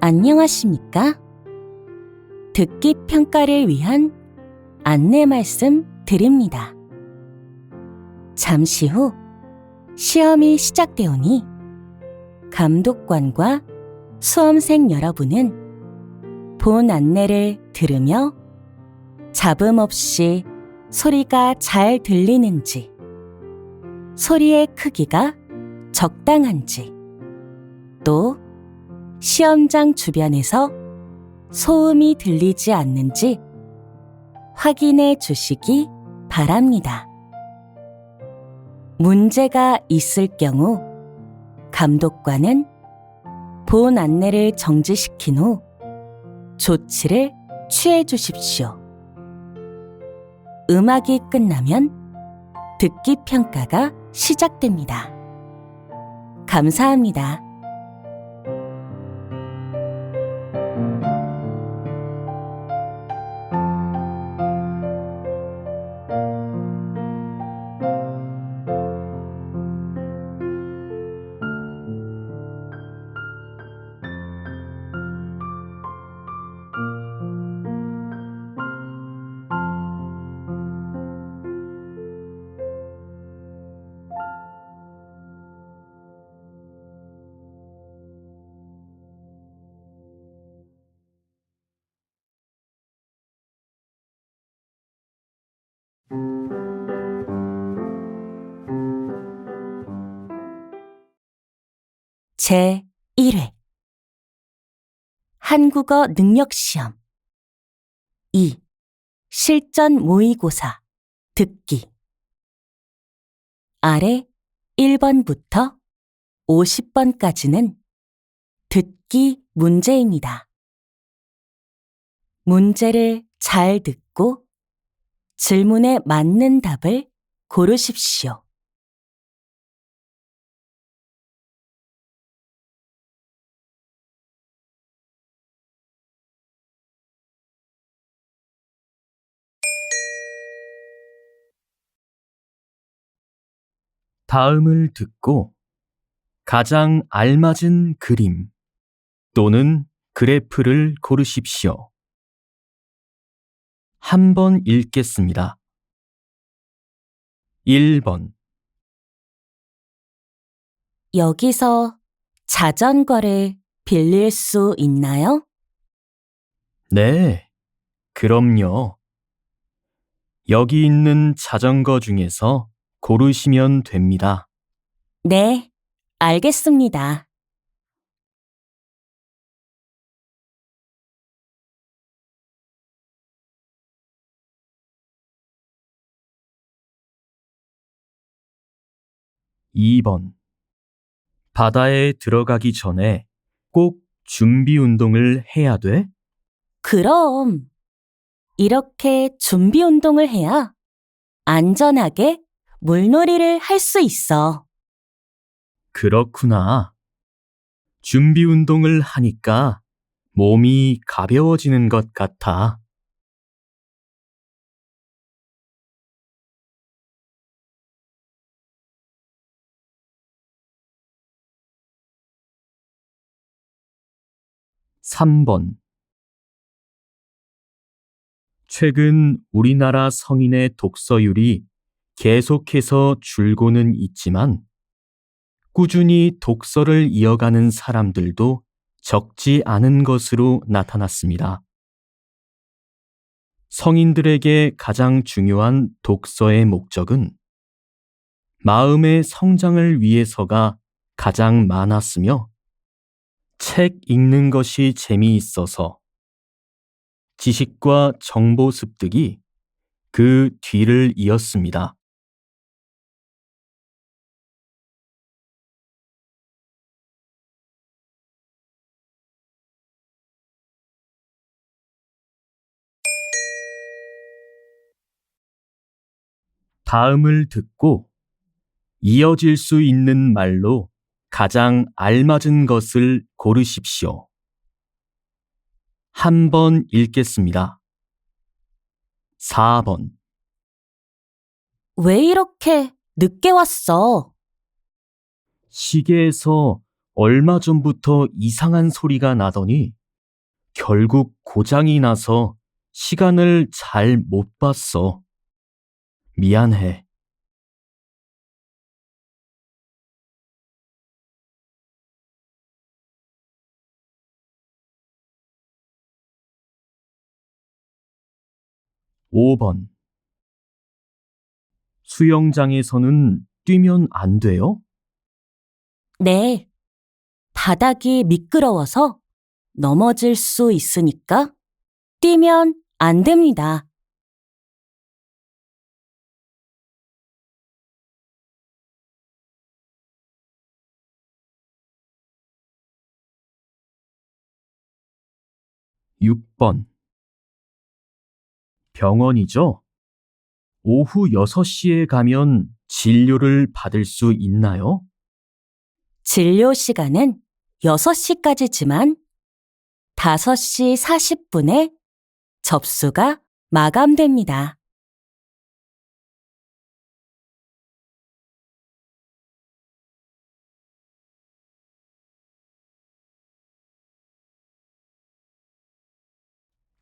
안녕하십니까? 듣기 평가를 위한 안내 말씀 드립니다. 잠시 후 시험이 시작되오니 감독관과 수험생 여러분은 본 안내를 들으며 잡음 없이 소리가 잘 들리는지, 소리의 크기가 적당한지, 또 시험장 주변에서 소음이 들리지 않는지 확인해 주시기 바랍니다. 문제가 있을 경우 감독관은 본 안내를 정지시킨 후 조치를 취해 주십시오. 음악이 끝나면 듣기 평가가 시작됩니다. 감사합니다. 제1회 한국어 능력시험 2. 실전 모의고사 듣기. 아래 1번부터 50번까지는 듣기 문제입니다. 문제를 잘 듣고 질문에 맞는 답을 고르십시오. 다음을 듣고 가장 알맞은 그림 또는 그래프를 고르십시오. 한번 읽겠습니다. 1번. 여기서 자전거를 빌릴 수 있나요? 네, 그럼요. 여기 있는 자전거 중에서 고르시면 됩니다. 네, 알겠습니다. 2번. 바다에 들어가기 전에 꼭 준비 운동을 해야 돼? 그럼 이렇게 준비 운동을 해야 안전하게 물놀이를 할 수 있어. 그렇구나. 준비 운동을 하니까 몸이 가벼워지는 것 같아. 3번. 최근 우리나라 성인의 독서율이 계속해서 줄고는 있지만 꾸준히 독서를 이어가는 사람들도 적지 않은 것으로 나타났습니다. 성인들에게 가장 중요한 독서의 목적은 마음의 성장을 위해서가 가장 많았으며 책 읽는 것이 재미있어서 지식과 정보 습득이 그 뒤를 이었습니다. 다음을 듣고 이어질 수 있는 말로 가장 알맞은 것을 고르십시오. 한번 읽겠습니다. 4번. 왜 이렇게 늦게 왔어? 시계에서 얼마 전부터 이상한 소리가 나더니 결국 고장이 나서 시간을 잘 못 봤어. 미안해. 5번. 수영장에서는 뛰면 안 돼요? 네. 바닥이 미끄러워서 넘어질 수 있으니까 뛰면 안 됩니다. 6번. 병원이죠? 오후 6시에 가면 진료를 받을 수 있나요? 진료 시간은 6시까지지만 5시 40분에 접수가 마감됩니다.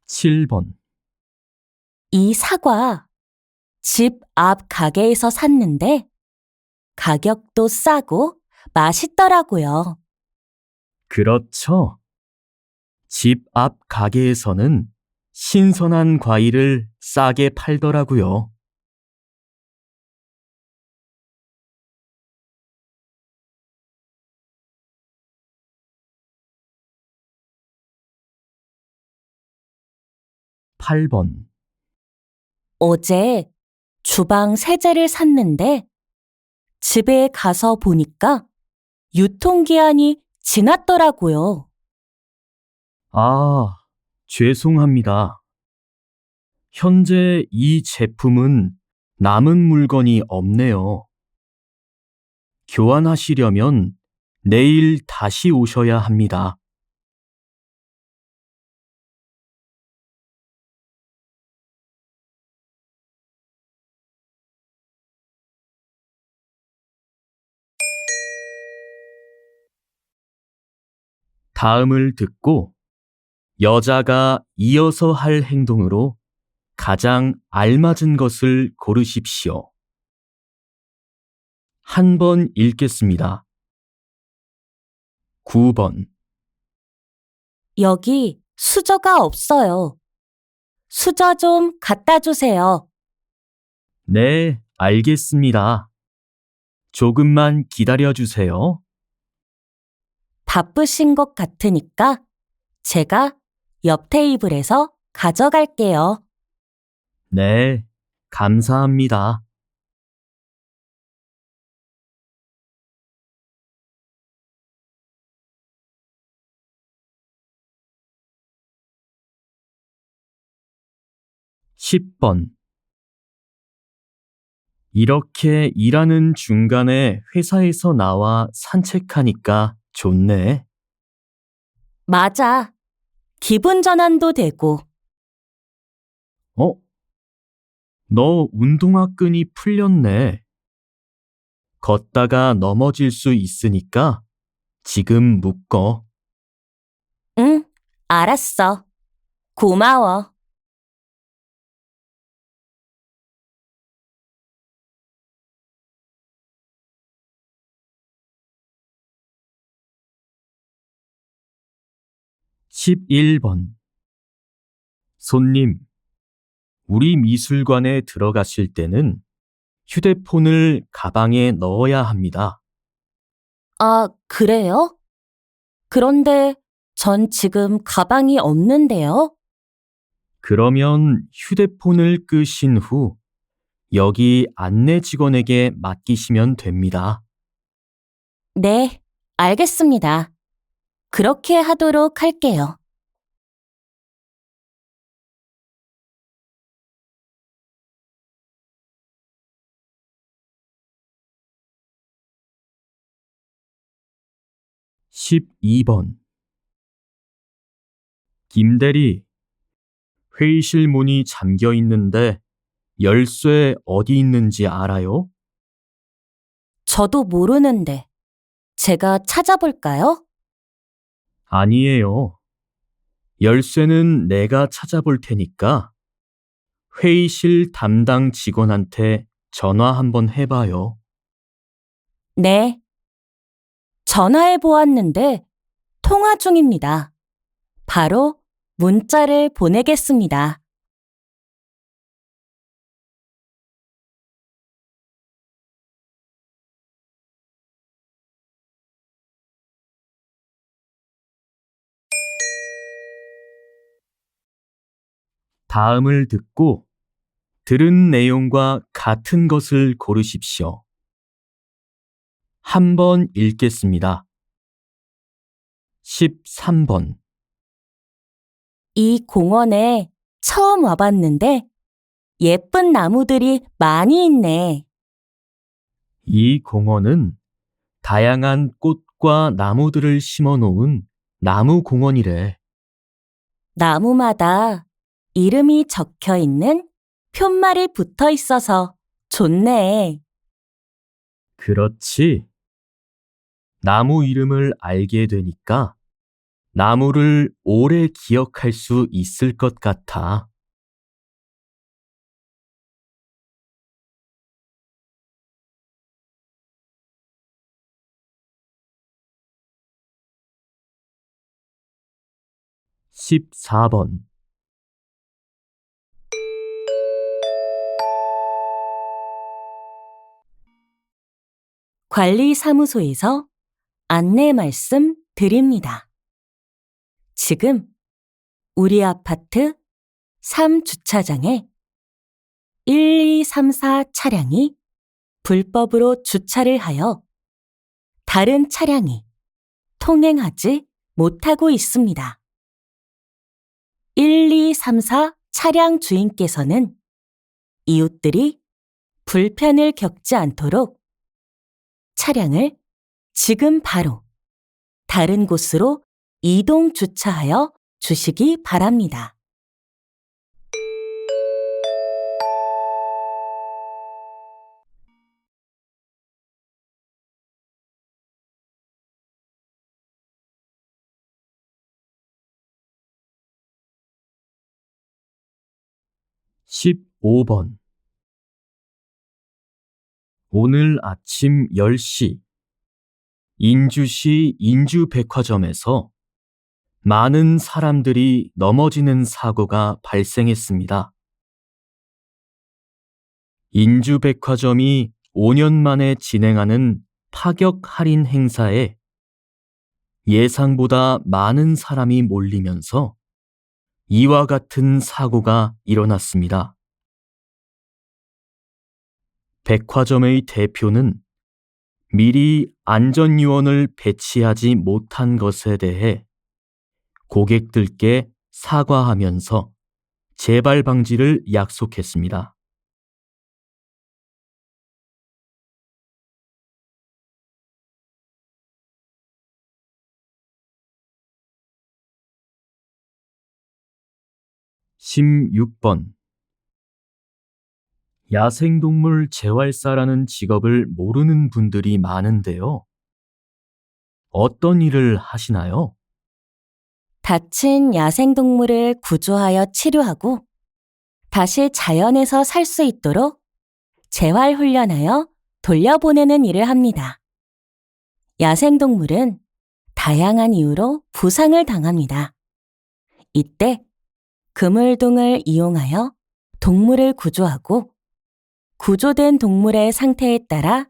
7번. 이 사과 집 앞 가게에서 샀는데 가격도 싸고 맛있더라고요. 그렇죠. 집 앞 가게에서는 신선한 과일을 싸게 팔더라고요. 8번. 어제 주방 세제를 샀는데 집에 가서 보니까 유통기한이 지났더라고요. 아, 죄송합니다. 현재 이 제품은 남은 물건이 없네요. 교환하시려면 내일 다시 오셔야 합니다. '다음을 듣고 여자가 이어서 할 행동으로 가장 알맞은 것을 고르십시오. 한 번 읽겠습니다. 9번. 여기 수저가 없어요. 수저 좀 갖다 주세요. 네, 알겠습니다. 조금만 기다려 주세요. 바쁘신 것 같으니까 제가 옆 테이블에서 가져갈게요. 네, 감사합니다. 10번. 이렇게 일하는 중간에 회사에서 나와 산책하니까 좋네. 맞아. 기분 전환도 되고. 어? 너 운동화 끈이 풀렸네. 걷다가 넘어질 수 있으니까 지금 묶어. 응, 알았어. 고마워. 11번. 손님, 우리 미술관에 들어가실 때는 휴대폰을 가방에 넣어야 합니다. 아, 그래요? 그런데 전 지금 가방이 없는데요? 그러면 휴대폰을 끄신 후 여기 안내 직원에게 맡기시면 됩니다. 네, 알겠습니다. 그렇게 하도록 할게요. 12번. 김대리, 회의실 문이 잠겨 있는데 열쇠 어디 있는지 알아요? 저도 모르는데 제가 찾아볼까요? 아니에요. 열쇠는 내가 찾아볼 테니까 회의실 담당 직원한테 전화 한번 해봐요. 네. 전화해 보았는데 통화 중입니다. 바로 문자를 보내겠습니다. 다음을 듣고 들은 내용과 같은 것을 고르십시오. 한번 읽겠습니다. 13번. 이 공원에 처음 와봤는데 예쁜 나무들이 많이 있네. 이 공원은 다양한 꽃과 나무들을 심어 놓은 나무 공원이래. 나무마다 이름이 적혀 있는 푯말이 붙어 있어서 좋네. 그렇지. 나무 이름을 알게 되니까 나무를 오래 기억할 수 있을 것 같아. 십사 번. 관리사무소에서 안내 말씀 드립니다. 지금 우리 아파트 3주차장에 1234 차량이 불법으로 주차를 하여 다른 차량이 통행하지 못하고 있습니다. 1234 차량 주인께서는 이웃들이 불편을 겪지 않도록 차량을 지금 바로 다른 곳으로 이동 주차하여 주시기 바랍니다. 십오 번. 오늘 아침 10시 인주시 인주백화점에서 많은 사람들이 넘어지는 사고가 발생했습니다. 인주백화점이 5년 만에 진행하는 파격 할인 행사에 예상보다 많은 사람이 몰리면서 이와 같은 사고가 일어났습니다. 백화점의 대표는 미리 안전요원을 배치하지 못한 것에 대해 고객들께 사과하면서 재발 방지를 약속했습니다. 십육 번. 야생동물 재활사라는 직업을 모르는 분들이 많은데요. 어떤 일을 하시나요? 다친 야생동물을 구조하여 치료하고 다시 자연에서 살 수 있도록 재활훈련하여 돌려보내는 일을 합니다. 야생동물은 다양한 이유로 부상을 당합니다. 이때 그물등을 이용하여 동물을 구조하고 구조된 동물의 상태에 따라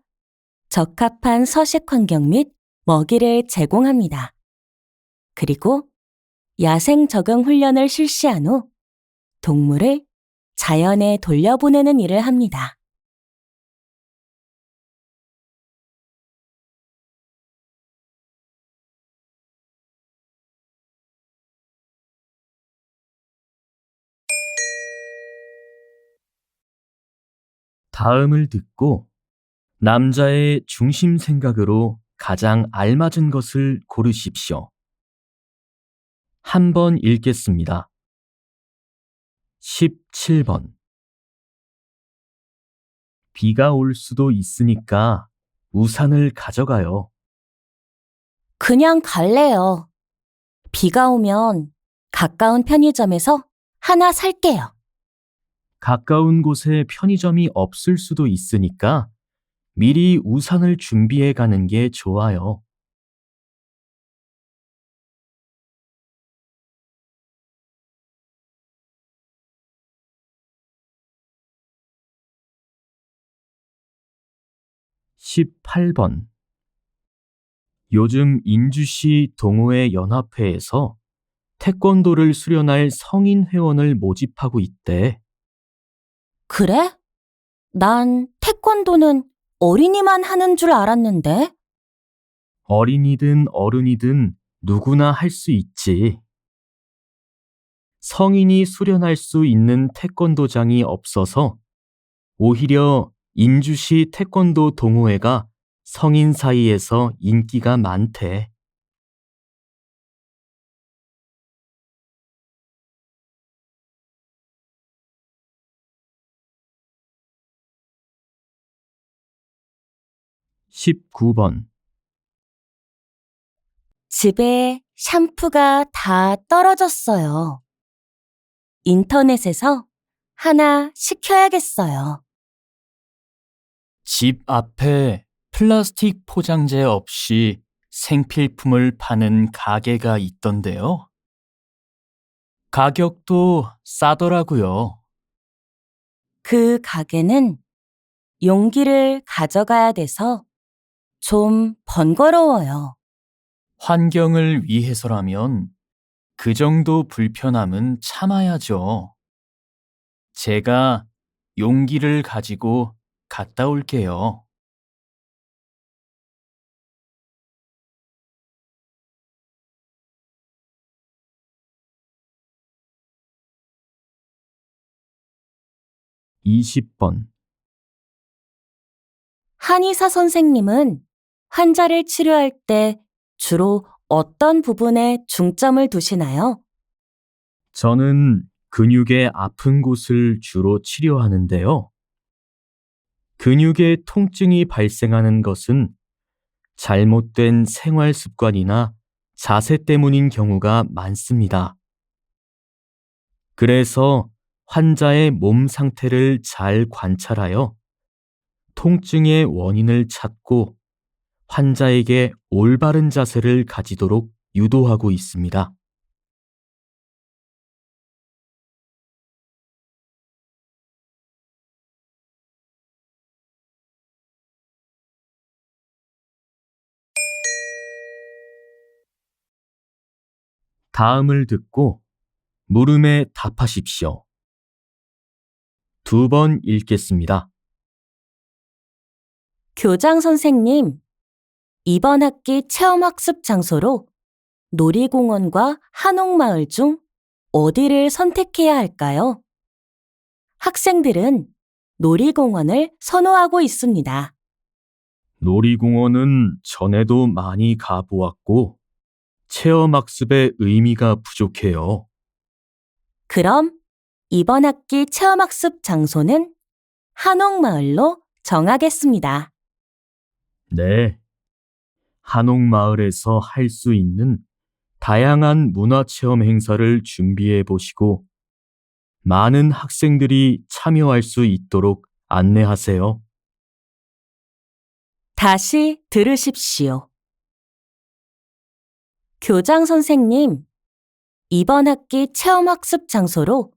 적합한 서식 환경 및 먹이를 제공합니다. 그리고 야생 적응 훈련을 실시한 후 동물을 자연에 돌려보내는 일을 합니다. 다음을 듣고 남자의 중심 생각으로 가장 알맞은 것을 고르십시오. 한번 읽겠습니다. 17번. 비가 올 수도 있으니까 우산을 가져가요. 그냥 갈래요. 비가 오면 가까운 편의점에서 하나 살게요. 가까운 곳에 편의점이 없을 수도 있으니까 미리 우산을 준비해 가는 게 좋아요. 18번. 요즘 인주시 동호회 연합회에서 태권도를 수련할 성인 회원을 모집하고 있대. 그래? 난 태권도는 어린이만 하는 줄 알았는데. 어린이든 어른이든 누구나 할 수 있지. 성인이 수련할 수 있는 태권도장이 없어서 오히려 인주시 태권도 동호회가 성인 사이에서 인기가 많대. 19번. 집에 샴푸가 다 떨어졌어요. 인터넷에서 하나 시켜야겠어요. 집 앞에 플라스틱 포장재 없이 생필품을 파는 가게가 있던데요. 가격도 싸더라고요. 그 가게는 용기를 가져가야 돼서 좀 번거로워요. 환경을 위해서라면 그 정도 불편함은 참아야죠. 제가 용기를 가지고 갔다 올게요. 20번. 한의사 선생님은 환자를 치료할 때 주로 어떤 부분에 중점을 두시나요? 저는 근육의 아픈 곳을 주로 치료하는데요. 근육의 통증이 발생하는 것은 잘못된 생활 습관이나 자세 때문인 경우가 많습니다. 그래서 환자의 몸 상태를 잘 관찰하여 통증의 원인을 찾고 환자에게 올바른 자세를 가지도록 유도하고 있습니다. '다음을 듣고 물음에 답하십시오.' 2번 읽겠습니다. 교장 선생님, 이번 학기 체험학습 장소로 놀이공원과 한옥마을 중 어디를 선택해야 할까요? 학생들은 놀이공원을 선호하고 있습니다. 놀이공원은 전에도 많이 가보았고 체험학습의 의미가 부족해요. 그럼 이번 학기 체험학습 장소는 한옥마을로 정하겠습니다. 네. 한옥마을에서 할 수 있는 다양한 문화체험 행사를 준비해 보시고 많은 학생들이 참여할 수 있도록 안내하세요. 다시 들으십시오. 교장 선생님, 이번 학기 체험학습 장소로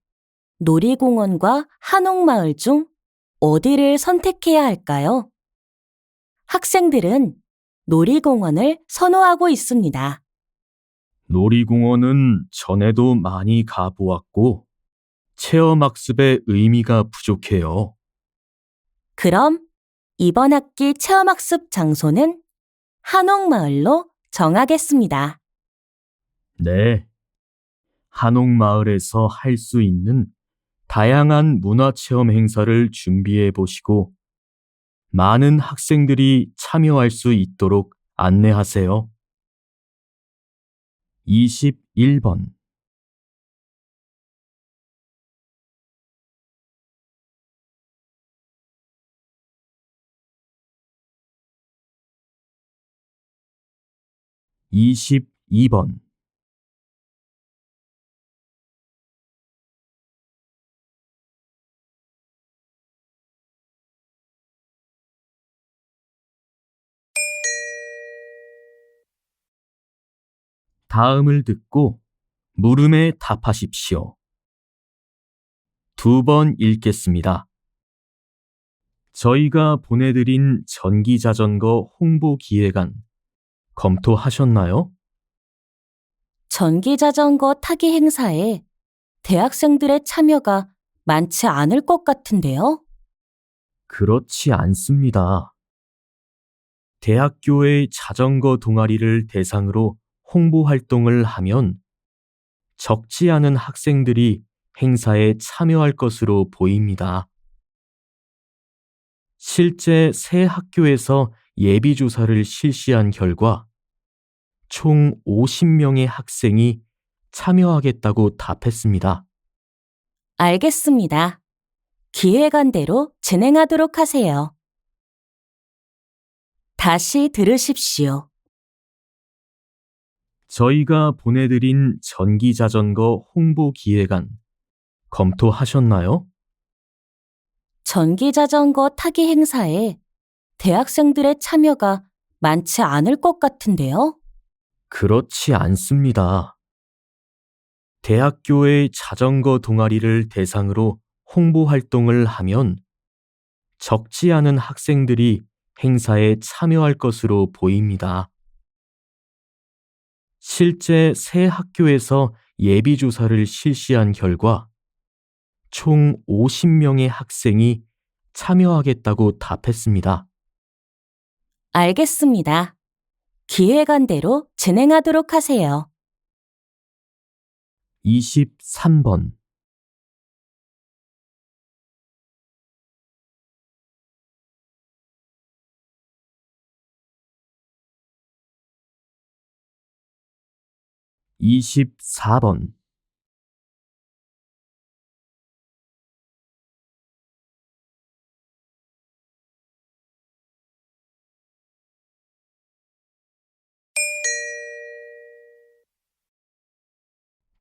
놀이공원과 한옥마을 중 어디를 선택해야 할까요? 학생들은 놀이공원을 선호하고 있습니다. 놀이공원은 전에도 많이 가보았고 체험학습의 의미가 부족해요. 그럼 이번 학기 체험학습 장소는 한옥마을로 정하겠습니다. 네. 한옥마을에서 할 수 있는 다양한 문화체험 행사를 준비해 보시고 많은 학생들이 참여할 수 있도록 안내하세요. 21번. (22번) 다음을 듣고 물음에 답하십시오. 2번 읽겠습니다. 저희가 보내드린 전기자전거 홍보 기획안 검토하셨나요? 전기자전거 타기 행사에 대학생들의 참여가 많지 않을 것 같은데요. 그렇지 않습니다. 대학교의 자전거 동아리를 대상으로 홍보 활동을 하면 적지 않은 학생들이 행사에 참여할 것으로 보입니다. 실제 새 학교에서 예비조사를 실시한 결과 총 50명의 학생이 참여하겠다고 답했습니다. 알겠습니다. 기획안대로 진행하도록 하세요. 다시 들으십시오. 저희가 보내드린 전기자전거 홍보 기획안 검토하셨나요? 전기자전거 타기 행사에 대학생들의 참여가 많지 않을 것 같은데요. 그렇지 않습니다. 대학교의 자전거 동아리를 대상으로 홍보 활동을 하면 적지 않은 학생들이 행사에 참여할 것으로 보입니다. 실제 새 학교에서 예비조사를 실시한 결과 총 50명의 학생이 참여하겠다고 답했습니다. 알겠습니다. 기획안대로 진행하도록 하세요. 23번. (24번)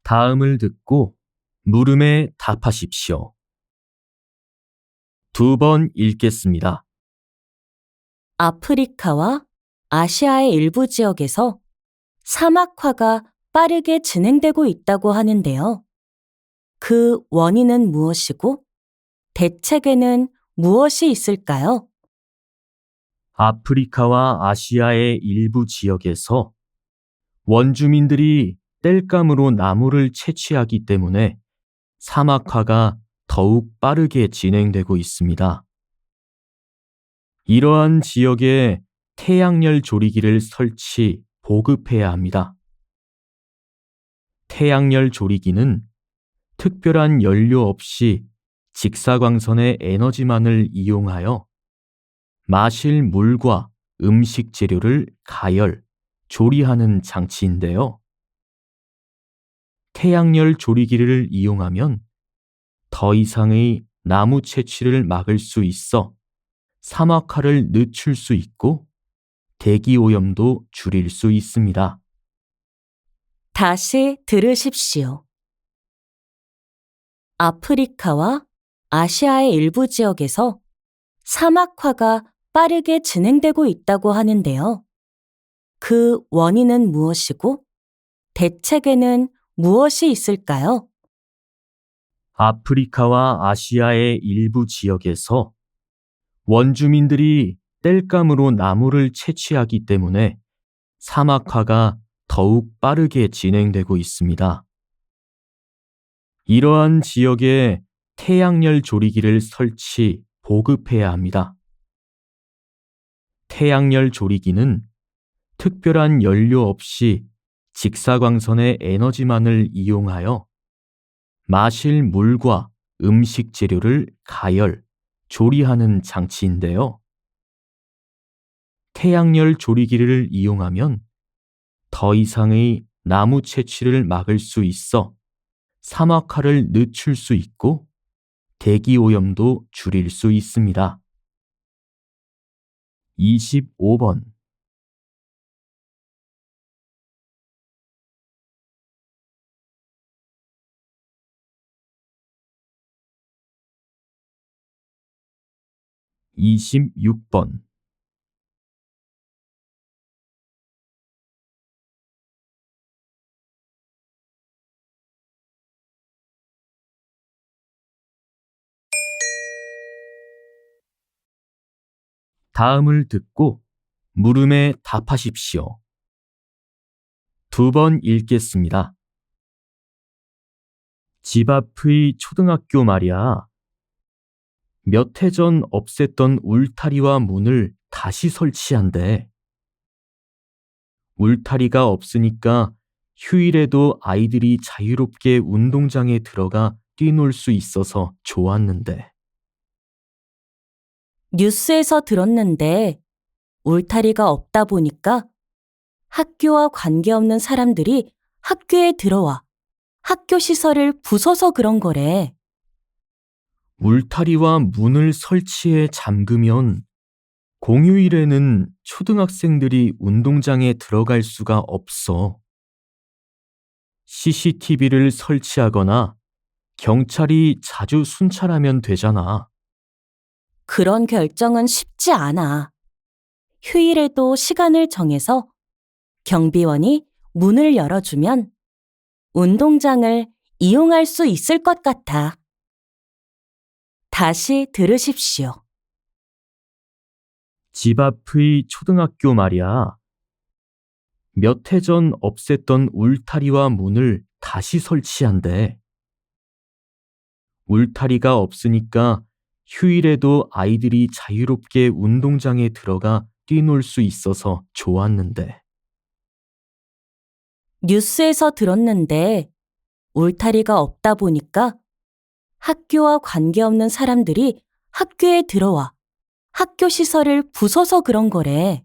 다음을 듣고 물음에 답하십시오. 2번 읽겠습니다. 아프리카와 아시아의 일부 지역에서 사막화가 빠르게 진행되고 있다고 하는데요. 그 원인은 무엇이고 대책에는 무엇이 있을까요? 아프리카와 아시아의 일부 지역에서 원주민들이 땔감으로 나무를 채취하기 때문에 사막화가 더욱 빠르게 진행되고 있습니다. 이러한 지역에 태양열 조리기를 설치, 보급해야 합니다. 태양열 조리기는 특별한 연료 없이 직사광선의 에너지만을 이용하여 마실 물과 음식 재료를 가열, 조리하는 장치인데요. 태양열 조리기를 이용하면 더 이상의 나무 채취를 막을 수 있어 사막화를 늦출 수 있고 대기 오염도 줄일 수 있습니다. 다시 들으십시오. 아프리카와 아시아의 일부 지역에서 사막화가 빠르게 진행되고 있다고 하는데요. 그 원인은 무엇이고 대책에는 무엇이 있을까요? 아프리카와 아시아의 일부 지역에서 원주민들이 땔감으로 나무를 채취하기 때문에 사막화가 더욱 빠르게 진행되고 있습니다. 이러한 지역에 태양열 조리기를 설치, 보급해야 합니다. 태양열 조리기는 특별한 연료 없이 직사광선의 에너지만을 이용하여 마실 물과 음식 재료를 가열, 조리하는 장치인데요. 태양열 조리기를 이용하면 더 이상의 나무 채취를 막을 수 있어 사막화를 늦출 수 있고 대기 오염도 줄일 수 있습니다. 25번. (26번) 다음을 듣고 물음에 답하십시오. 2번 읽겠습니다. 집 앞의 초등학교 말이야. 몇 해 전 없앴던 울타리와 문을 다시 설치한대. 울타리가 없으니까 휴일에도 아이들이 자유롭게 운동장에 들어가 뛰놀 수 있어서 좋았는데. 뉴스에서 들었는데 울타리가 없다 보니까 학교와 관계없는 사람들이 학교에 들어와 학교 시설을 부숴서 그런 거래. 울타리와 문을 설치해 잠그면 공휴일에는 초등학생들이 운동장에 들어갈 수가 없어. CCTV를 설치하거나 경찰이 자주 순찰하면 되잖아. 그런 결정은 쉽지 않아. 휴일에도 시간을 정해서 경비원이 문을 열어주면 운동장을 이용할 수 있을 것 같아. 다시 들으십시오. 집 앞의 초등학교 말이야. 몇 해 전 없앴던 울타리와 문을 다시 설치한대. 울타리가 없으니까 휴일에도 아이들이 자유롭게 운동장에 들어가 뛰놀 수 있어서 좋았는데. 뉴스에서 들었는데 울타리가 없다 보니까 학교와 관계없는 사람들이 학교에 들어와 학교 시설을 부숴서 그런 거래.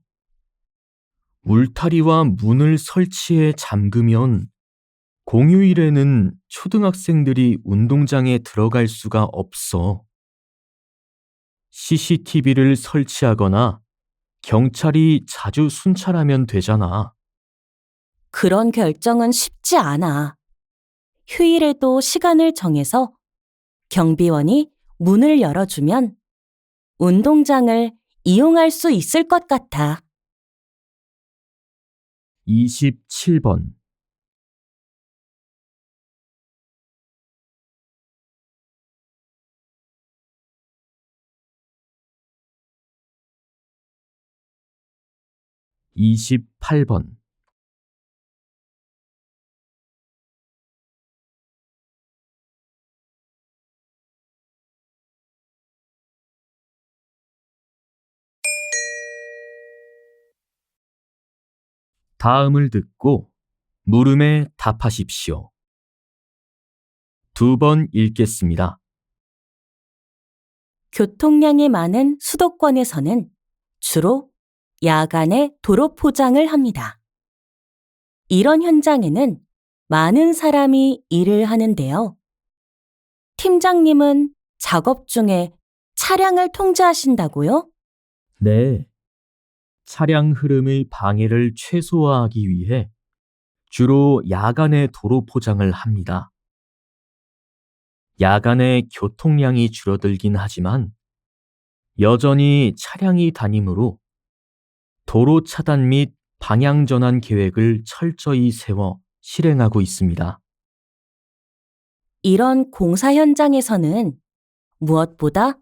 울타리와 문을 설치해 잠그면 공휴일에는 초등학생들이 운동장에 들어갈 수가 없어. CCTV를 설치하거나 경찰이 자주 순찰하면 되잖아. 그런 결정은 쉽지 않아. 휴일에도 시간을 정해서 경비원이 문을 열어주면 운동장을 이용할 수 있을 것 같아. 27번. (28번) 다음을 듣고 물음에 답하십시오. 2번 읽겠습니다. 교통량이 많은 수도권에서는 주로 야간에 도로 포장을 합니다. 이런 현장에는 많은 사람이 일을 하는데요. 팀장님은 작업 중에 차량을 통제하신다고요? 네. 차량 흐름의 방해를 최소화하기 위해 주로 야간에 도로 포장을 합니다. 야간에 교통량이 줄어들긴 하지만 여전히 차량이 다니므로 도로 차단 및 방향 전환 계획을 철저히 세워 실행하고 있습니다. 이런 공사 현장에서는 무엇보다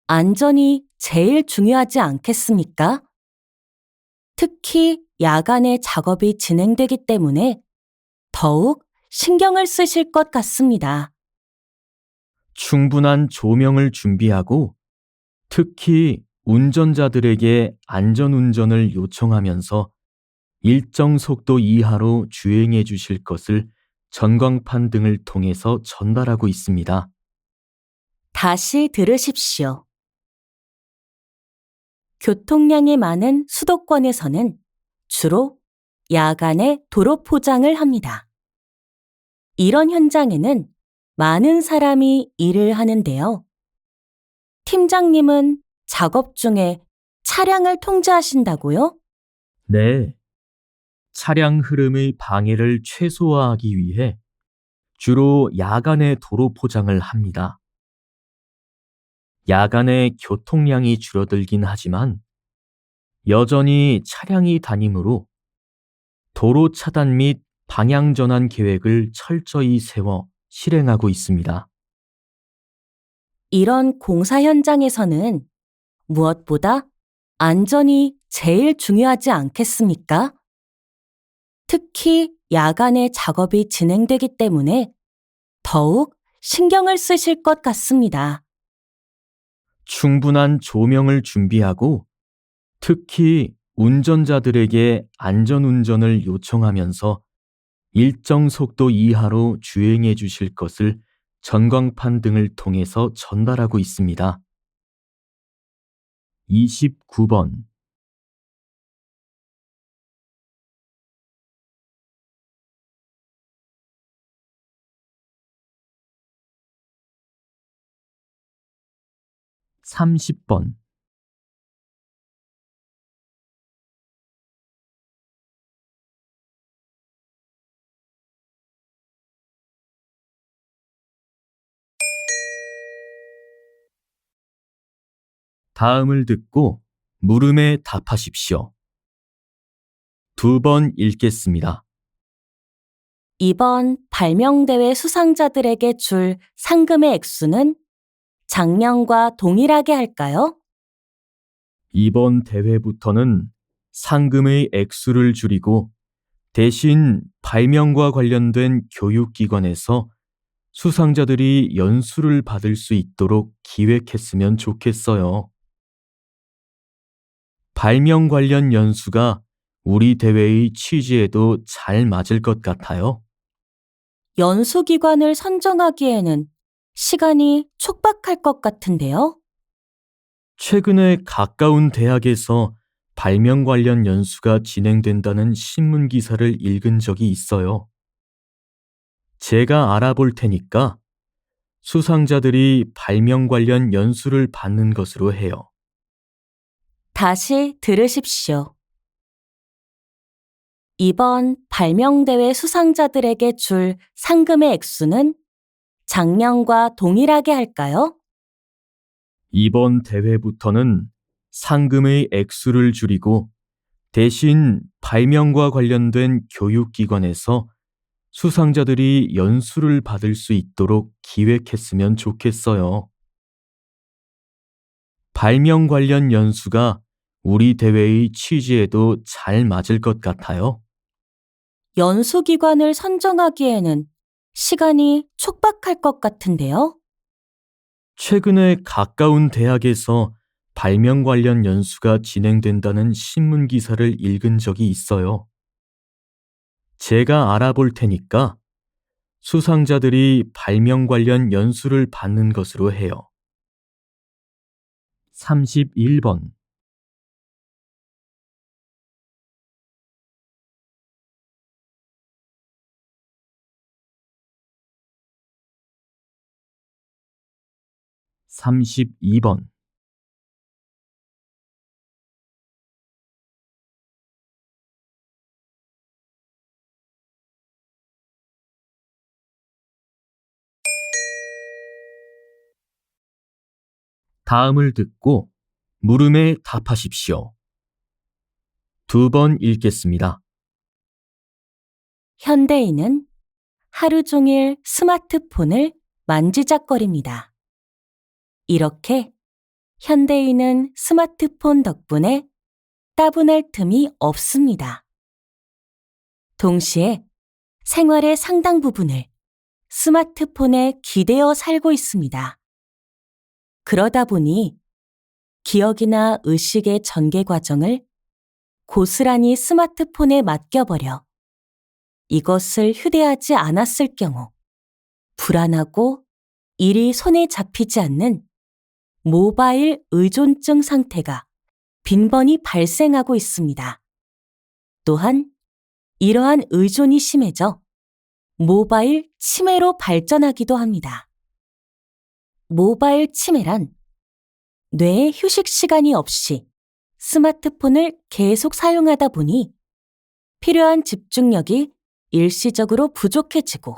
안전이 제일 중요하지 않겠습니까? 특히 야간에 작업이 진행되기 때문에 더욱 신경을 쓰실 것 같습니다. 충분한 조명을 준비하고 특히 운전자들에게 안전운전을 요청하면서 일정 속도 이하로 주행해 주실 것을 전광판 등을 통해서 전달하고 있습니다. 다시 들으십시오. 교통량이 많은 수도권에서는 주로 야간에 도로 포장을 합니다. 이런 현장에는 많은 사람이 일을 하는데요. 팀장님은 작업 중에 차량을 통제하신다고요? 네. 차량 흐름의 방해를 최소화하기 위해 주로 야간에 도로 포장을 합니다. 야간에 교통량이 줄어들긴 하지만 여전히 차량이 다니므로 도로 차단 및 방향 전환 계획을 철저히 세워 실행하고 있습니다. 이런 공사 현장에서는 무엇보다 안전이 제일 중요하지 않겠습니까? 특히 야간에 작업이 진행되기 때문에 더욱 신경을 쓰실 것 같습니다. 충분한 조명을 준비하고 특히 운전자들에게 안전운전을 요청하면서 일정 속도 이하로 주행해 주실 것을 전광판 등을 통해서 전달하고 있습니다. 29번. (30번) 다음을 듣고 물음에 답하십시오. 2번 읽겠습니다. 이번 발명대회 수상자들에게 줄 상금의 액수는 작년과 동일하게 할까요? 이번 대회부터는 상금의 액수를 줄이고 대신 발명과 관련된 교육기관에서 수상자들이 연수를 받을 수 있도록 기획했으면 좋겠어요. 발명 관련 연수가 우리 대회의 취지에도 잘 맞을 것 같아요. 연수기관을 선정하기에는 시간이 촉박할 것 같은데요. 최근에 가까운 대학에서 발명 관련 연수가 진행된다는 신문 기사를 읽은 적이 있어요. 제가 알아볼 테니까 수상자들이 발명 관련 연수를 받는 것으로 해요. 다시 들으십시오. 이번 발명대회 수상자들에게 줄 상금의 액수는 작년과 동일하게 할까요? 이번 대회부터는 상금의 액수를 줄이고 대신 발명과 관련된 교육기관에서 수상자들이 연수를 받을 수 있도록 기획했으면 좋겠어요. 발명 관련 연수가 우리 대회의 취지에도 잘 맞을 것 같아요. 연수기관을 선정하기에는 시간이 촉박할 것 같은데요. 최근에 가까운 대학에서 발명 관련 연수가 진행된다는 신문 기사를 읽은 적이 있어요. 제가 알아볼 테니까 수상자들이 발명 관련 연수를 받는 것으로 해요. 31번. (32번) 다음을 듣고 물음에 답하십시오. 2번 읽겠습니다. 현대인은 하루 종일 스마트폰을 만지작거립니다. 이렇게 현대인은 스마트폰 덕분에 따분할 틈이 없습니다. 동시에 생활의 상당 부분을 스마트폰에 기대어 살고 있습니다. 그러다 보니 기억이나 의식의 전개 과정을 고스란히 스마트폰에 맡겨버려 이것을 휴대하지 않았을 경우 불안하고 일이 손에 잡히지 않는 모바일 의존증 상태가 빈번히 발생하고 있습니다. 또한 이러한 의존이 심해져 모바일 치매로 발전하기도 합니다. 모바일 치매란 뇌의 휴식 시간이 없이 스마트폰을 계속 사용하다 보니 필요한 집중력이 일시적으로 부족해지고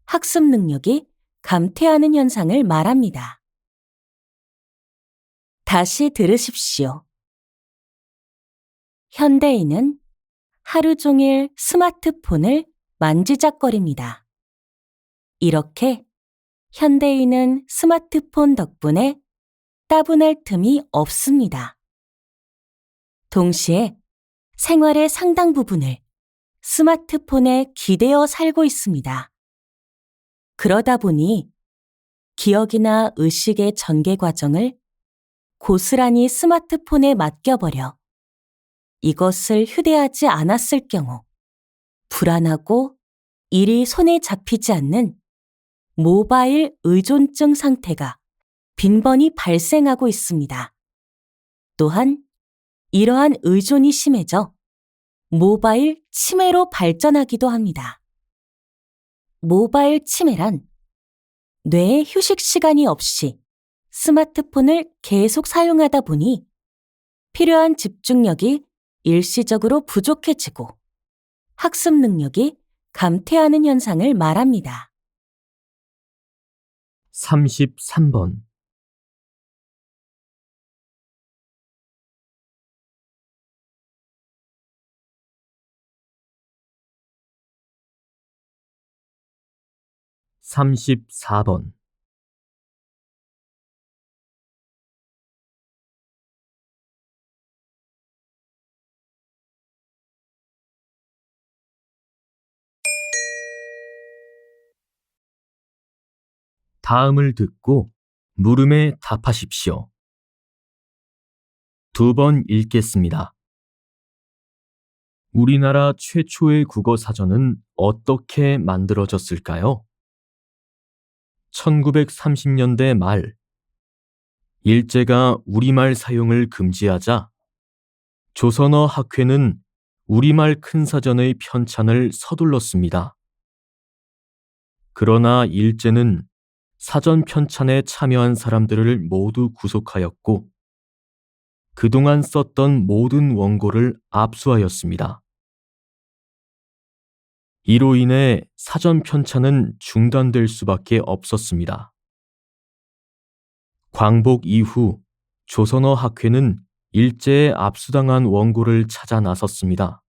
학습 능력이 감퇴하는 현상을 말합니다. 다시 들으십시오. 현대인은 하루 종일 스마트폰을 만지작거립니다. 이렇게 현대인은 스마트폰 덕분에 따분할 틈이 없습니다. 동시에 생활의 상당 부분을 스마트폰에 기대어 살고 있습니다. 그러다 보니 기억이나 의식의 전개 과정을 고스란히 스마트폰에 맡겨버려 이것을 휴대하지 않았을 경우 불안하고 일이 손에 잡히지 않는 모바일 의존증 상태가 빈번히 발생하고 있습니다. 또한 이러한 의존이 심해져 모바일 치매로 발전하기도 합니다. 모바일 치매란 뇌의 휴식 시간이 없이 스마트폰을 계속 사용하다 보니 필요한 집중력이 일시적으로 부족해지고 학습 능력이 감퇴하는 현상을 말합니다. 33번. (34번) 다음을 듣고 물음에 답하십시오. 2번 읽겠습니다. 우리나라 최초의 국어 사전은 어떻게 만들어졌을까요? 1930년대 말, 일제가 우리말 사용을 금지하자 조선어 학회는 우리말 큰사전의 편찬을 서둘렀습니다. 그러나 일제는 사전 편찬에 참여한 사람들을 모두 구속하였고 그동안 썼던 모든 원고를 압수하였습니다. 이로 인해 사전 편찬은 중단될 수밖에 없었습니다. 광복 이후 조선어 학회는 일제에 압수당한 원고를 찾아 나섰습니다.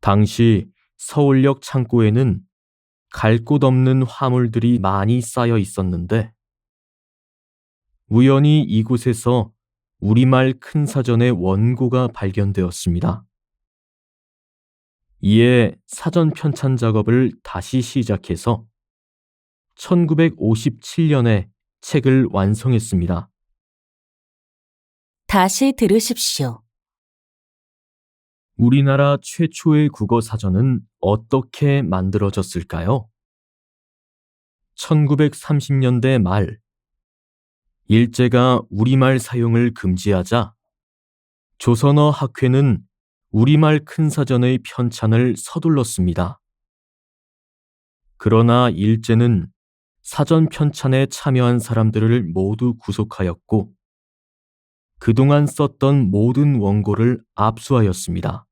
당시 서울역 창고에는 갈 곳 없는 화물들이 많이 쌓여 있었는데 우연히 이곳에서 우리말 큰사전의 원고가 발견되었습니다. 이에 사전 편찬 작업을 다시 시작해서 1957년에 책을 완성했습니다. 다시 들으십시오. 우리나라 최초의 국어 사전은 어떻게 만들어졌을까요? 1930년대 말, 일제가 우리말 사용을 금지하자 조선어 학회는 우리말 큰사전의 편찬을 서둘렀습니다. 그러나 일제는 사전 편찬에 참여한 사람들을 모두 구속하였고 그동안 썼던 모든 원고를 압수하였습니다.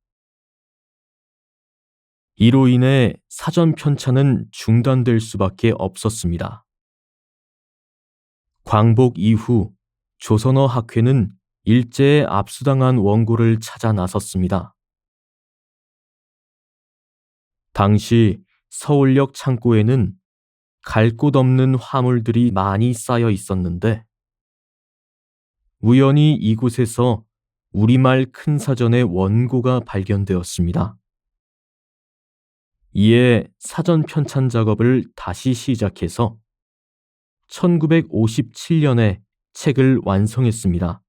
이로 인해 사전 편찬은 중단될 수밖에 없었습니다. 광복 이후 조선어 학회는 일제에 압수당한 원고를 찾아 나섰습니다. 당시 서울역 창고에는 갈 곳 없는 화물들이 많이 쌓여 있었는데 우연히 이곳에서 우리말 큰사전의 원고가 발견되었습니다. 이에 사전 편찬 작업을 다시 시작해서 1957년에 책을 완성했습니다.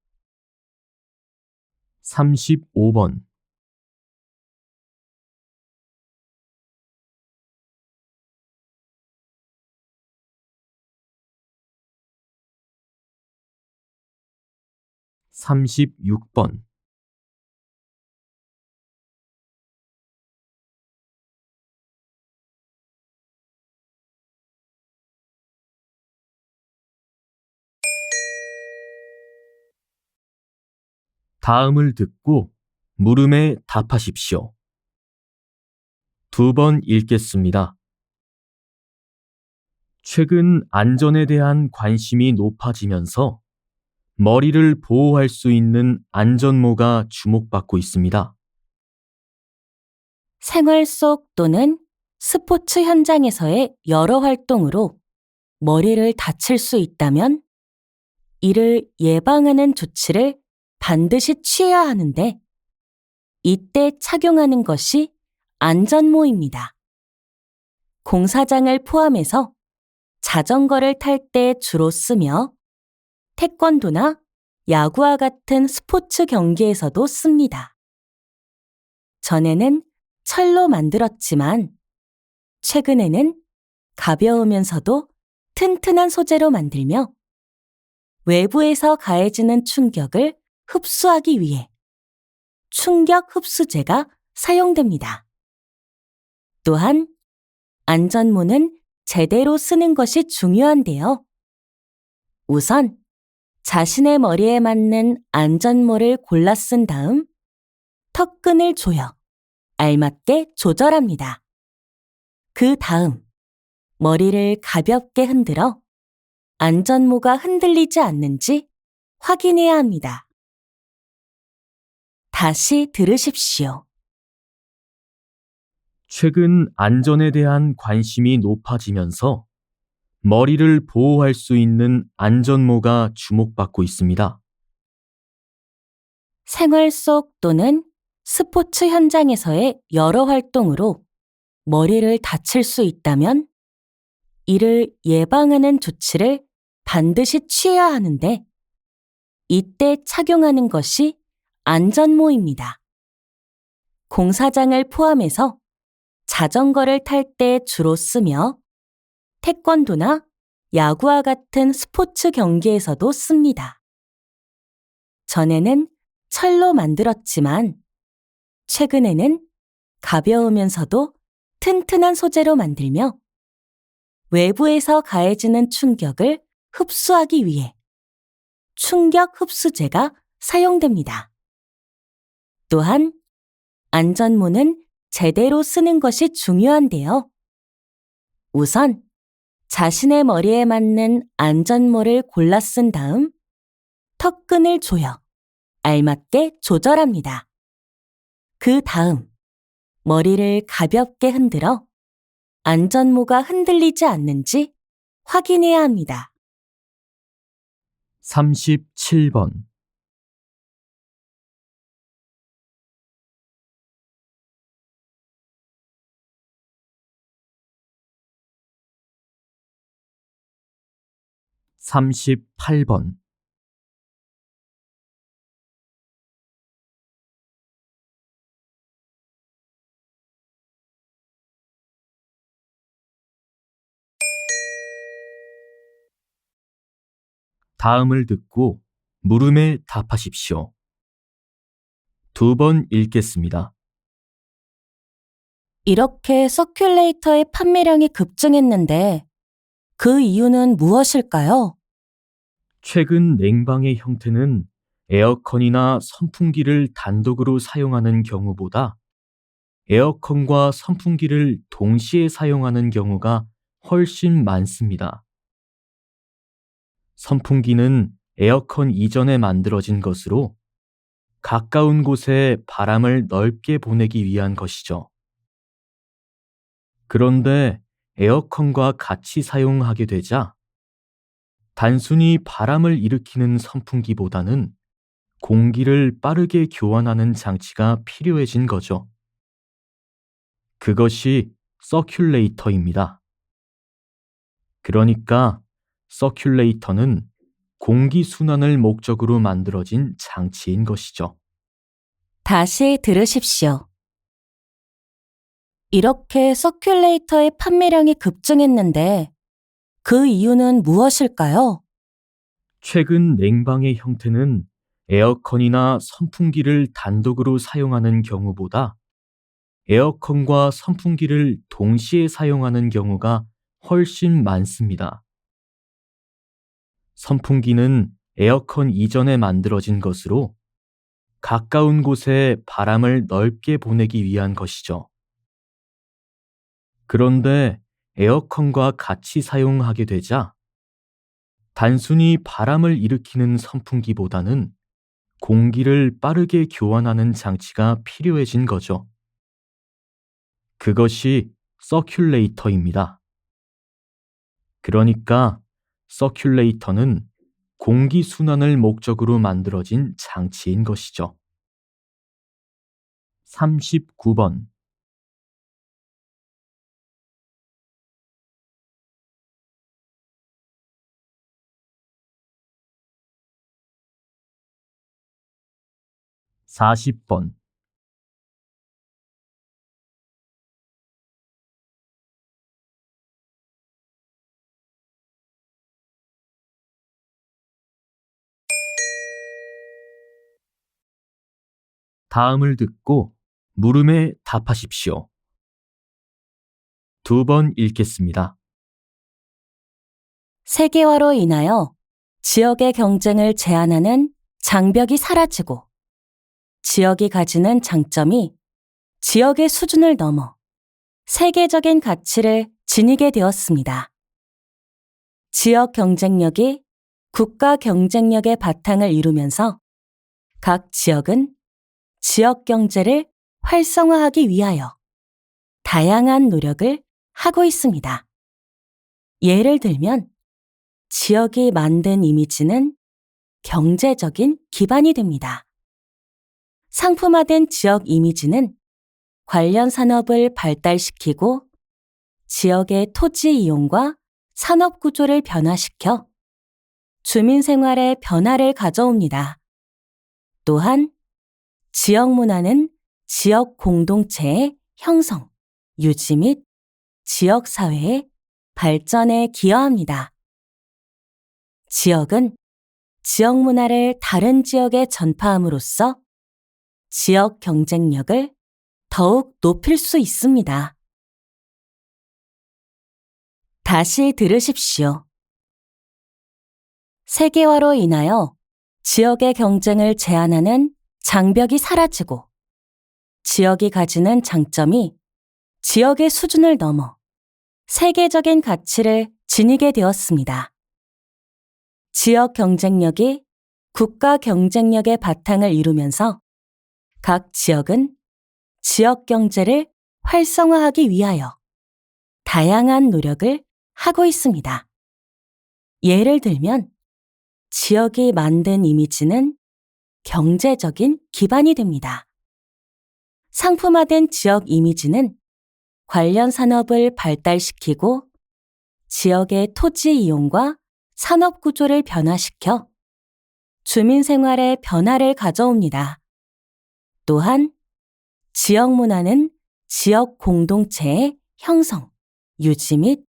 35번. (36번) 다음을 듣고 물음에 답하십시오. 2번 읽겠습니다. 최근 안전에 대한 관심이 높아지면서 머리를 보호할 수 있는 안전모가 주목받고 있습니다. 생활 속 또는 스포츠 현장에서의 여러 활동으로 머리를 다칠 수 있다면 이를 예방하는 조치를 반드시 취해야 하는데 이때 착용하는 것이 안전모입니다. 공사장을 포함해서 자전거를 탈 때 주로 쓰며 태권도나 야구와 같은 스포츠 경기에서도 씁니다. 전에는 철로 만들었지만 최근에는 가벼우면서도 튼튼한 소재로 만들며 외부에서 가해지는 충격을 흡수하기 위해 충격 흡수제가 사용됩니다. 또한 안전모는 제대로 쓰는 것이 중요한데요. 우선 자신의 머리에 맞는 안전모를 골라 쓴 다음 턱끈을 조여 알맞게 조절합니다. 그 다음 머리를 가볍게 흔들어 안전모가 흔들리지 않는지 확인해야 합니다. 다시 들으십시오. 최근 안전에 대한 관심이 높아지면서 머리를 보호할 수 있는 안전모가 주목받고 있습니다. 생활 속 또는 스포츠 현장에서의 여러 활동으로 머리를 다칠 수 있다면 이를 예방하는 조치를 반드시 취해야 하는데 이때 착용하는 것이 안전모입니다. 공사장을 포함해서 자전거를 탈 때 주로 쓰며 태권도나 야구와 같은 스포츠 경기에서도 씁니다. 전에는 철로 만들었지만 최근에는 가벼우면서도 튼튼한 소재로 만들며 외부에서 가해지는 충격을 흡수하기 위해 충격 흡수제가 사용됩니다. 또한 안전모는 제대로 쓰는 것이 중요한데요. 우선 자신의 머리에 맞는 안전모를 골라 쓴 다음 턱끈을 조여 알맞게 조절합니다. 그 다음 머리를 가볍게 흔들어 안전모가 흔들리지 않는지 확인해야 합니다. 37번. (38번) 다음을 듣고 물음에 답하십시오. 2번 읽겠습니다. 이렇게 서큘레이터의 판매량이 급증했는데 그 이유는 무엇일까요? 최근 냉방의 형태는 에어컨이나 선풍기를 단독으로 사용하는 경우보다 에어컨과 선풍기를 동시에 사용하는 경우가 훨씬 많습니다. 선풍기는 에어컨 이전에 만들어진 것으로 가까운 곳에 바람을 넓게 보내기 위한 것이죠. 그런데 에어컨과 같이 사용하게 되자 단순히 바람을 일으키는 선풍기보다는 공기를 빠르게 교환하는 장치가 필요해진 거죠. 그것이 서큘레이터입니다. 그러니까 서큘레이터는 공기 순환을 목적으로 만들어진 장치인 것이죠. 다시 들으십시오. 이렇게 서큘레이터의 판매량이 급증했는데 그 이유는 무엇일까요? 최근 냉방의 형태는 에어컨이나 선풍기를 단독으로 사용하는 경우보다 에어컨과 선풍기를 동시에 사용하는 경우가 훨씬 많습니다. 선풍기는 에어컨 이전에 만들어진 것으로 가까운 곳에 바람을 넓게 보내기 위한 것이죠. 그런데 에어컨과 같이 사용하게 되자 단순히 바람을 일으키는 선풍기보다는 공기를 빠르게 교환하는 장치가 필요해진 거죠. 그것이 서큘레이터입니다. 그러니까 서큘레이터는 공기 순환을 목적으로 만들어진 장치인 것이죠. 39번. (40번) 다음을 듣고 물음에 답하십시오. 2번 읽겠습니다. 세계화로 인하여 지역의 경쟁을 제한하는 장벽이 사라지고 지역이 가지는 장점이 지역의 수준을 넘어 세계적인 가치를 지니게 되었습니다. 지역 경쟁력이 국가 경쟁력의 바탕을 이루면서 각 지역은 지역 경제를 활성화하기 위하여 다양한 노력을 하고 있습니다. 예를 들면 지역이 만든 이미지는 경제적인 기반이 됩니다. 상품화된 지역 이미지는 관련 산업을 발달시키고 지역의 토지 이용과 산업 구조를 변화시켜 주민 생활의 변화를 가져옵니다. 또한 지역 문화는 지역 공동체의 형성, 유지 및 지역 사회의 발전에 기여합니다. 지역은 지역 문화를 다른 지역에 전파함으로써 지역 경쟁력을 더욱 높일 수 있습니다. 다시 들으십시오. 세계화로 인하여 지역의 경쟁을 제한하는 장벽이 사라지고 지역이 가지는 장점이 지역의 수준을 넘어 세계적인 가치를 지니게 되었습니다. 지역 경쟁력이 국가 경쟁력의 바탕을 이루면서 각 지역은 지역 경제를 활성화하기 위하여 다양한 노력을 하고 있습니다. 예를 들면 지역이 만든 이미지는 경제적인 기반이 됩니다. 상품화된 지역 이미지는 관련 산업을 발달시키고 지역의 토지 이용과 산업 구조를 변화시켜 주민 생활의 변화를 가져옵니다. 또한 지역 문화는 지역 공동체의 형성, 유지 및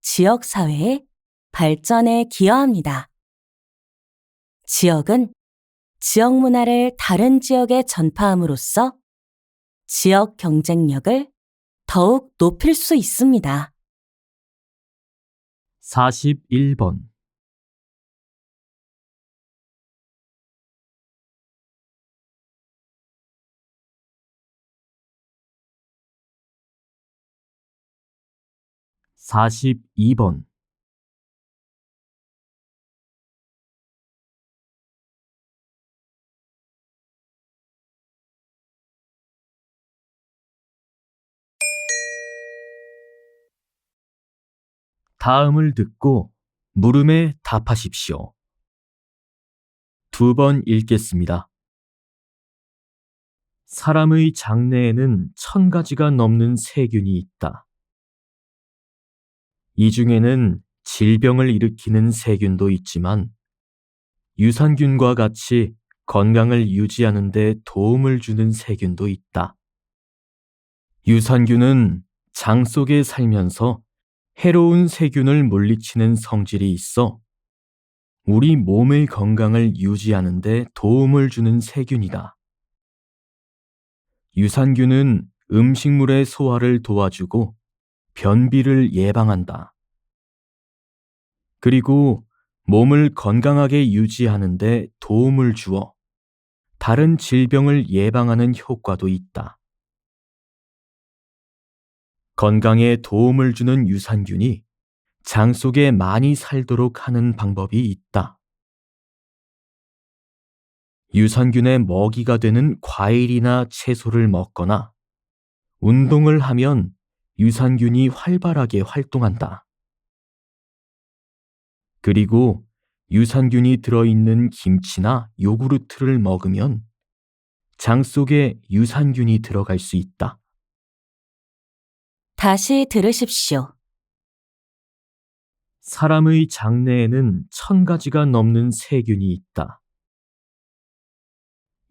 지역 사회의 발전에 기여합니다. 지역은 지역 문화를 다른 지역에 전파함으로써 지역 경쟁력을 더욱 높일 수 있습니다. 41번. (42번) 다음을 듣고 물음에 답하십시오. 2번 읽겠습니다. 사람의 장내에는 1000가지가 넘는 세균이 있다. 이 중에는 질병을 일으키는 세균도 있지만 유산균과 같이 건강을 유지하는 데 도움을 주는 세균도 있다. 유산균은 장 속에 살면서 해로운 세균을 물리치는 성질이 있어 우리 몸의 건강을 유지하는 데 도움을 주는 세균이다. 유산균은 음식물의 소화를 도와주고 변비를 예방한다. 그리고 몸을 건강하게 유지하는 데 도움을 주어 다른 질병을 예방하는 효과도 있다. 건강에 도움을 주는 유산균이 장 속에 많이 살도록 하는 방법이 있다. 유산균의 먹이가 되는 과일이나 채소를 먹거나 운동을 하면 유산균이 활발하게 활동한다. 그리고 유산균이 들어있는 김치나 요구르트를 먹으면 장 속에 유산균이 들어갈 수 있다. 다시 들으십시오. 사람의 장내에는 1000가지가 넘는 세균이 있다.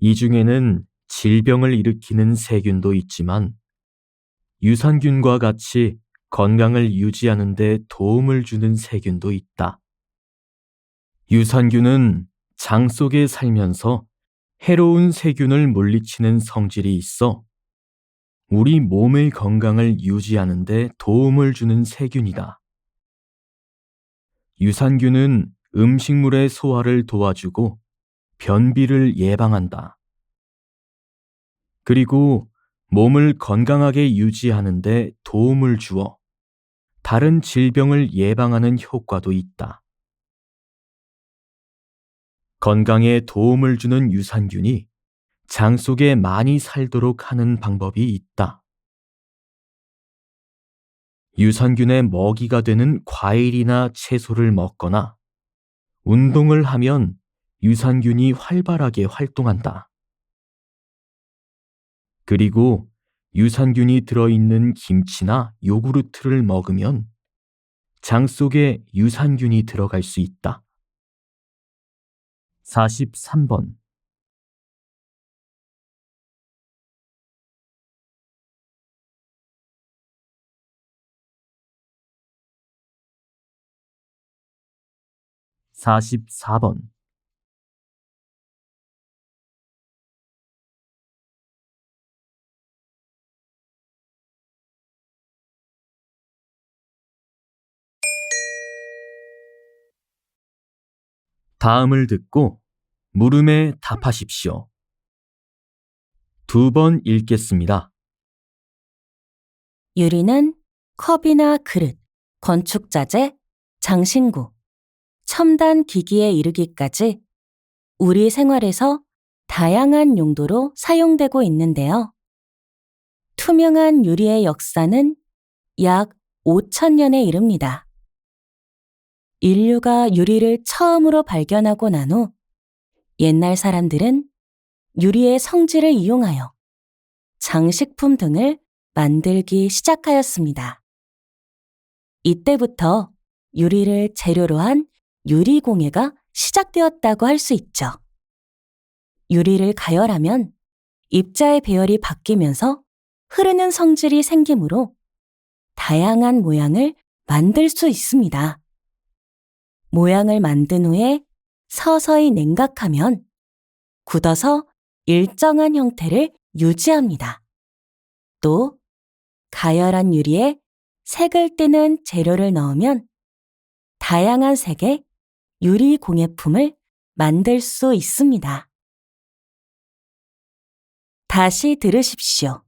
이 중에는 질병을 일으키는 세균도 있지만 유산균과 같이 건강을 유지하는 데 도움을 주는 세균도 있다. 유산균은 장 속에 살면서 해로운 세균을 물리치는 성질이 있어 우리 몸의 건강을 유지하는 데 도움을 주는 세균이다. 유산균은 음식물의 소화를 도와주고 변비를 예방한다. 그리고 몸을 건강하게 유지하는 데 도움을 주어 다른 질병을 예방하는 효과도 있다. 건강에 도움을 주는 유산균이 장 속에 많이 살도록 하는 방법이 있다. 유산균의 먹이가 되는 과일이나 채소를 먹거나 운동을 하면 유산균이 활발하게 활동한다. 그리고 유산균이 들어있는 김치나 요구르트를 먹으면 장 속에 유산균이 들어갈 수 있다. 43번. (44번) 다음을 듣고 물음에 답하십시오. 2번 읽겠습니다. 유리는 컵이나 그릇, 건축자재, 장신구, 첨단 기기에 이르기까지 우리 생활에서 다양한 용도로 사용되고 있는데요. 투명한 유리의 역사는 약 5,000년에 이릅니다. 인류가 유리를 처음으로 발견하고 난 후 옛날 사람들은 유리의 성질을 이용하여 장식품 등을 만들기 시작하였습니다. 이때부터 유리를 재료로 한 유리공예가 시작되었다고 할 수 있죠. 유리를 가열하면 입자의 배열이 바뀌면서 흐르는 성질이 생기므로 다양한 모양을 만들 수 있습니다. 모양을 만든 후에 서서히 냉각하면 굳어서 일정한 형태를 유지합니다. 또 가열한 유리에 색을 띠는 재료를 넣으면 다양한 색의 유리 공예품을 만들 수 있습니다. 다시 들으십시오.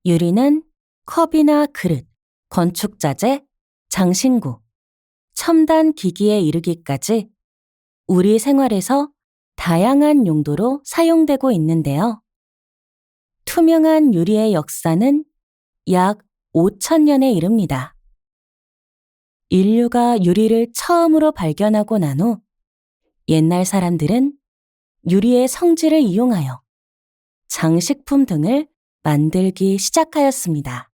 유리는 컵이나 그릇, 건축자재, 장신구, 첨단 기기에 이르기까지 우리 생활에서 다양한 용도로 사용되고 있는데요. 투명한 유리의 역사는 약 5,000년에 이릅니다. 인류가 유리를 처음으로 발견하고 난 후 옛날 사람들은 유리의 성질을 이용하여 장식품 등을 만들기 시작하였습니다.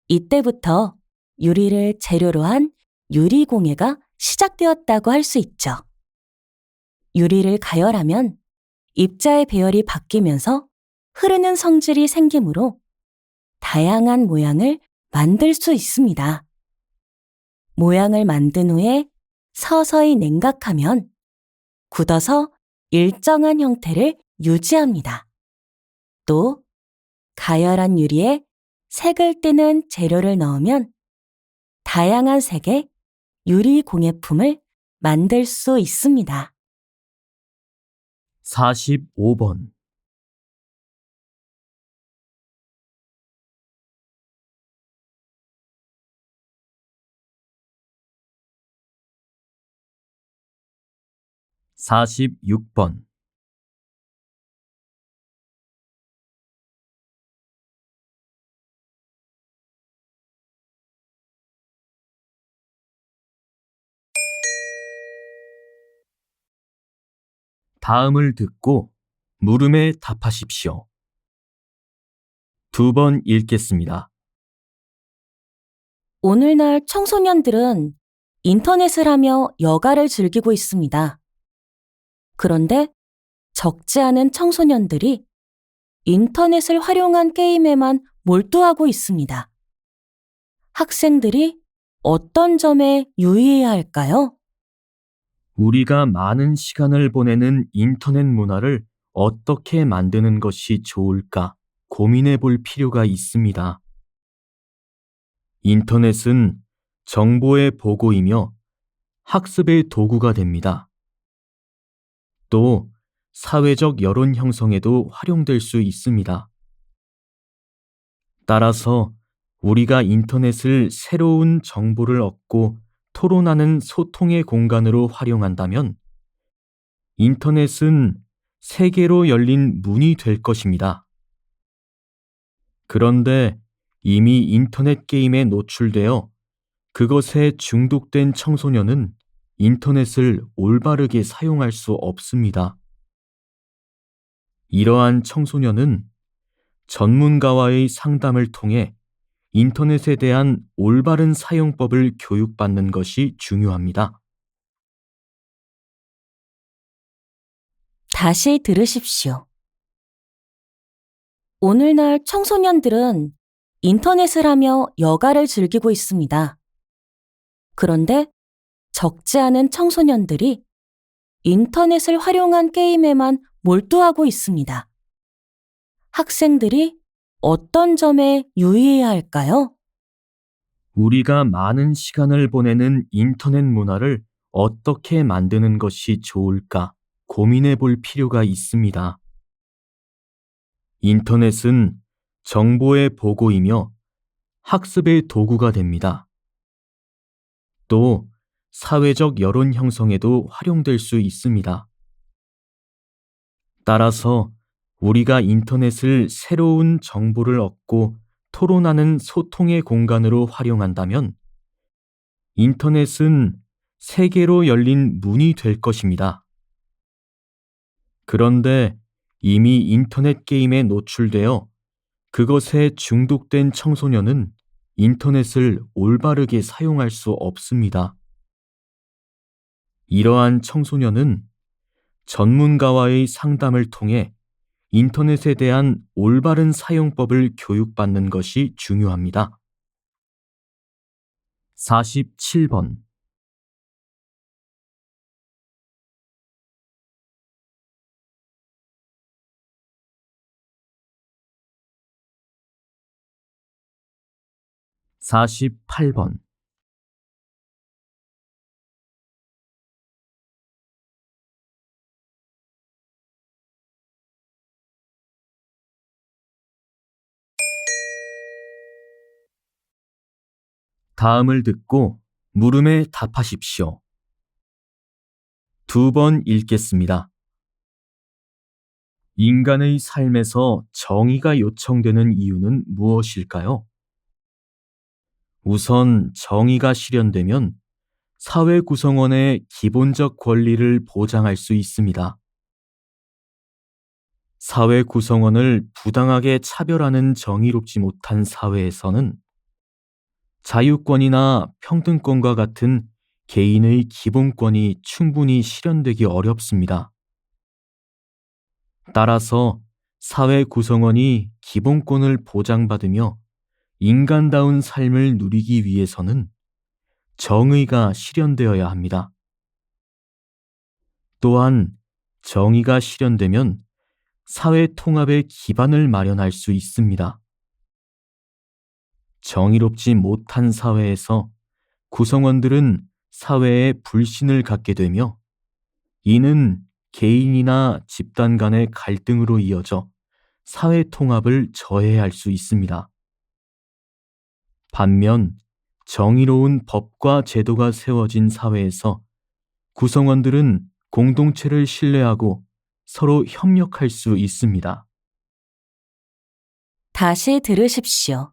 이때부터 유리를 재료로 한 유리공예가 시작되었다고 할 수 있죠. 유리를 가열하면 입자의 배열이 바뀌면서 흐르는 성질이 생기므로 다양한 모양을 만들 수 있습니다. 모양을 만든 후에 서서히 냉각하면 굳어서 일정한 형태를 유지합니다. 또 가열한 유리에 색을 띠는 재료를 넣으면 다양한 색의 유리 공예품을 만들 수 있습니다. 45번. (46번) 다음을 듣고 물음에 답하십시오. 2번 읽겠습니다. 오늘날 청소년들은 인터넷을 하며 여가를 즐기고 있습니다. 그런데 적지 않은 청소년들이 인터넷을 활용한 게임에만 몰두하고 있습니다. 학생들이 어떤 점에 유의해야 할까요? 우리가 많은 시간을 보내는 인터넷 문화를 어떻게 만드는 것이 좋을까 고민해 볼 필요가 있습니다. 인터넷은 정보의 보고이며 학습의 도구가 됩니다. 또 사회적 여론 형성에도 활용될 수 있습니다. 따라서 우리가 인터넷을 새로운 정보를 얻고 토론하는 소통의 공간으로 활용한다면 인터넷은 세계로 열린 문이 될 것입니다. 그런데 이미 인터넷 게임에 노출되어 그것에 중독된 청소년은 인터넷을 올바르게 사용할 수 없습니다. 이러한 청소년은 전문가와의 상담을 통해 인터넷에 대한 올바른 사용법을 교육받는 것이 중요합니다. 다시 들으십시오. 오늘날 청소년들은 인터넷을 하며 여가를 즐기고 있습니다. 그런데 적지 않은 청소년들이 인터넷을 활용한 게임에만 몰두하고 있습니다. 학생들이 어떤 점에 유의해야 할까요? 우리가 많은 시간을 보내는 인터넷 문화를 어떻게 만드는 것이 좋을까 고민해 볼 필요가 있습니다. 인터넷은 정보의 보고이며 학습의 도구가 됩니다. 또 사회적 여론 형성에도 활용될 수 있습니다. 따라서 우리가 인터넷을 새로운 정보를 얻고 토론하는 소통의 공간으로 활용한다면 인터넷은 세계로 열린 문이 될 것입니다. 그런데 이미 인터넷 게임에 노출되어 그것에 중독된 청소년은 인터넷을 올바르게 사용할 수 없습니다. 이러한 청소년은 전문가와의 상담을 통해 인터넷에 대한 올바른 사용법을 교육받는 것이 중요합니다. 47번. (48번) 다음을 듣고 물음에 답하십시오. 2번 읽겠습니다. 인간의 삶에서 정의가 요청되는 이유는 무엇일까요? 우선 정의가 실현되면 사회 구성원의 기본적 권리를 보장할 수 있습니다. 사회 구성원을 부당하게 차별하는 정의롭지 못한 사회에서는 자유권이나 평등권과 같은 개인의 기본권이 충분히 실현되기 어렵습니다. 따라서 사회 구성원이 기본권을 보장받으며 인간다운 삶을 누리기 위해서는 정의가 실현되어야 합니다. 또한 정의가 실현되면 사회 통합의 기반을 마련할 수 있습니다. 정의롭지 못한 사회에서 구성원들은 사회에 불신을 갖게 되며 이는 개인이나 집단 간의 갈등으로 이어져 사회 통합을 저해할 수 있습니다. 반면 정의로운 법과 제도가 세워진 사회에서 구성원들은 공동체를 신뢰하고 서로 협력할 수 있습니다. 다시 들으십시오.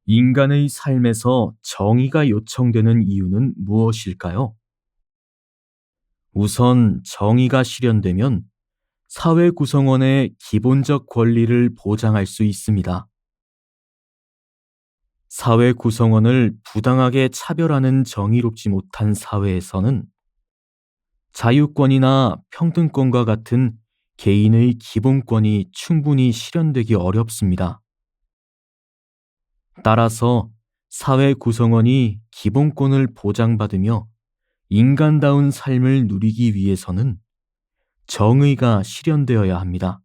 인간의 삶에서 정의가 요청되는 이유는 무엇일까요? 우선 정의가 실현되면 사회 구성원의 기본적 권리를 보장할 수 있습니다. 사회 구성원을 부당하게 차별하는 정의롭지 못한 사회에서는 자유권이나 평등권과 같은 개인의 기본권이 충분히 실현되기 어렵습니다. 따라서 사회 구성원이 기본권을 보장받으며 인간다운 삶을 누리기 위해서는 정의가 실현되어야 합니다.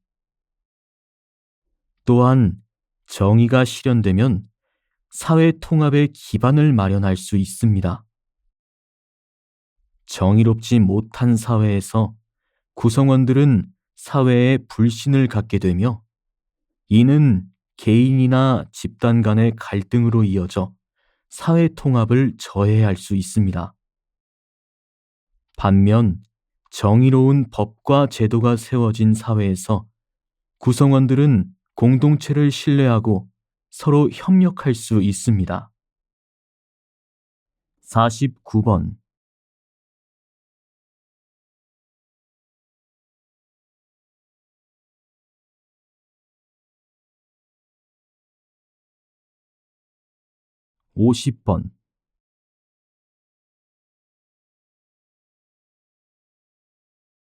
또한 정의가 실현되면 사회 통합의 기반을 마련할 수 있습니다. 정의롭지 못한 사회에서 구성원들은 사회에 불신을 갖게 되며 이는 개인이나 집단 간의 갈등으로 이어져 사회 통합을 저해할 수 있습니다. 반면 정의로운 법과 제도가 세워진 사회에서 구성원들은 공동체를 신뢰하고 서로 협력할 수 있습니다. 49번. (50번)